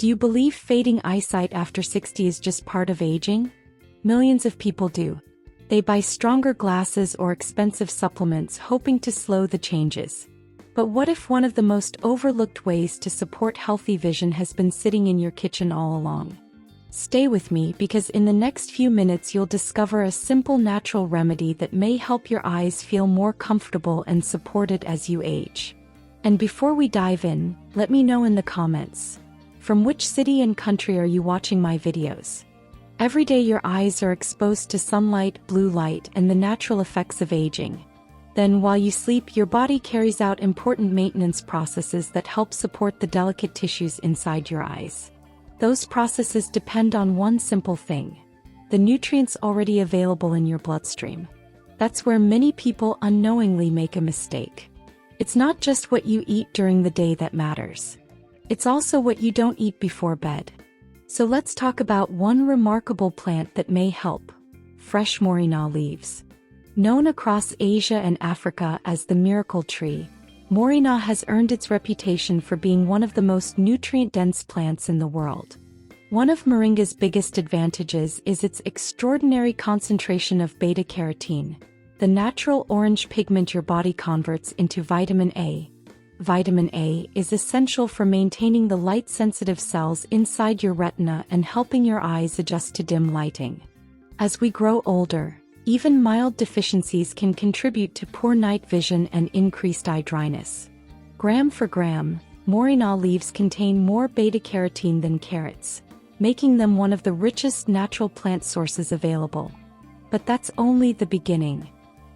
Do you believe fading eyesight after 60 is just part of aging? Millions of people do. They buy stronger glasses or expensive supplements hoping to slow the changes. But what if one of the most overlooked ways to support healthy vision has been sitting in your kitchen all along? Stay with me because in the next few minutes you'll discover a simple natural remedy that may help your eyes feel more comfortable and supported as you age. And before we dive in, let me know in the comments, from which city and country are you watching my videos? Every day your eyes are exposed to sunlight, blue light, and the natural effects of aging. Then while you sleep, your body carries out important maintenance processes that help support the delicate tissues inside your eyes. Those processes depend on one simple thing: the nutrients already available in your bloodstream. That's where many people unknowingly make a mistake. It's not just what you eat during the day that matters. It's also what you don't eat before bed. So let's talk about one remarkable plant that may help: fresh Moringa leaves. Known across Asia and Africa as the miracle tree, Moringa has earned its reputation for being one of the most nutrient-dense plants in the world. One of Moringa's biggest advantages is its extraordinary concentration of beta-carotene, the natural orange pigment your body converts into vitamin A. Vitamin A is essential for maintaining the light-sensitive cells inside your retina and helping your eyes adjust to dim lighting. As we grow older, even mild deficiencies can contribute to poor night vision and increased eye dryness. Gram for gram, Moringa leaves contain more beta-carotene than carrots, making them one of the richest natural plant sources available. But that's only the beginning.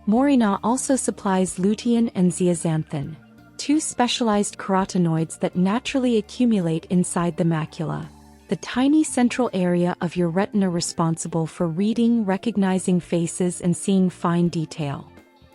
Moringa also supplies lutein and zeaxanthin, two specialized carotenoids that naturally accumulate inside the macula, the tiny central area of your retina responsible for reading, recognizing faces, and seeing fine detail.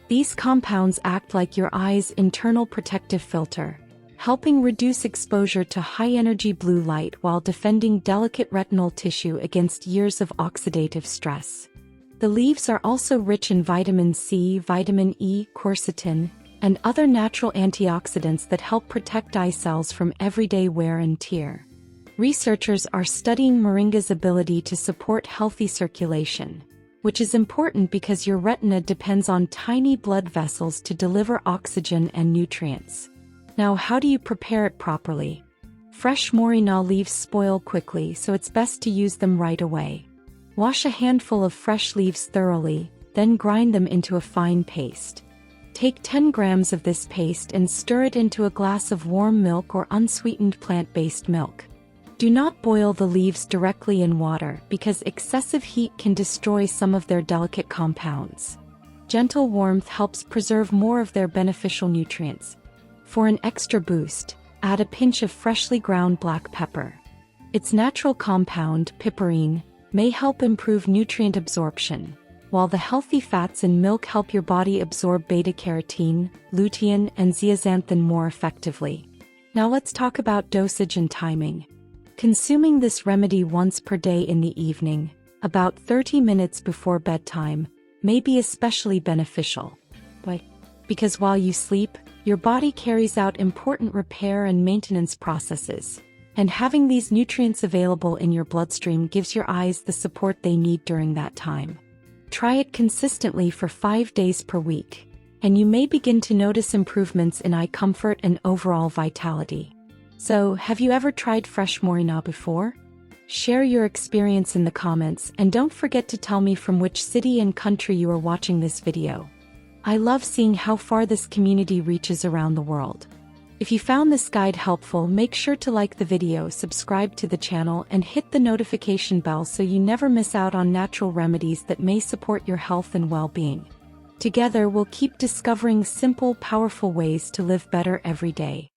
These compounds act like your eye's internal protective filter, helping reduce exposure to high-energy blue light while defending delicate retinal tissue against years of oxidative stress. The leaves are also rich in vitamin C, vitamin E, quercetin, and other natural antioxidants that help protect eye cells from everyday wear and tear. Researchers are studying Moringa's ability to support healthy circulation, which is important because your retina depends on tiny blood vessels to deliver oxygen and nutrients. Now, how do you prepare it properly? Fresh Moringa leaves spoil quickly, so it's best to use them right away. Wash a handful of fresh leaves thoroughly, then grind them into a fine paste. Take 10 grams of this paste and stir it into a glass of warm milk or unsweetened plant-based milk. Do not boil the leaves directly in water because excessive heat can destroy some of their delicate compounds. Gentle warmth helps preserve more of their beneficial nutrients. For an extra boost, add a pinch of freshly ground black pepper. Its natural compound, piperine, may help improve nutrient absorption, while the healthy fats in milk help your body absorb beta-carotene, lutein, and zeaxanthin more effectively. Now let's talk about dosage and timing. Consuming this remedy once per day in the evening, about 30 minutes before bedtime, may be especially beneficial. Why? Because while you sleep, your body carries out important repair and maintenance processes, and having these nutrients available in your bloodstream gives your eyes the support they need during that time. Try it consistently for 5 days per week, and you may begin to notice improvements in eye comfort and overall vitality. So, have you ever tried fresh Moringa before? Share your experience in the comments and don't forget to tell me from which city and country you are watching this video. I love seeing how far this community reaches around the world. If you found this guide helpful, make sure to like the video, subscribe to the channel, and hit the notification bell so you never miss out on natural remedies that may support your health and well-being. Together we'll keep discovering simple, powerful ways to live better every day.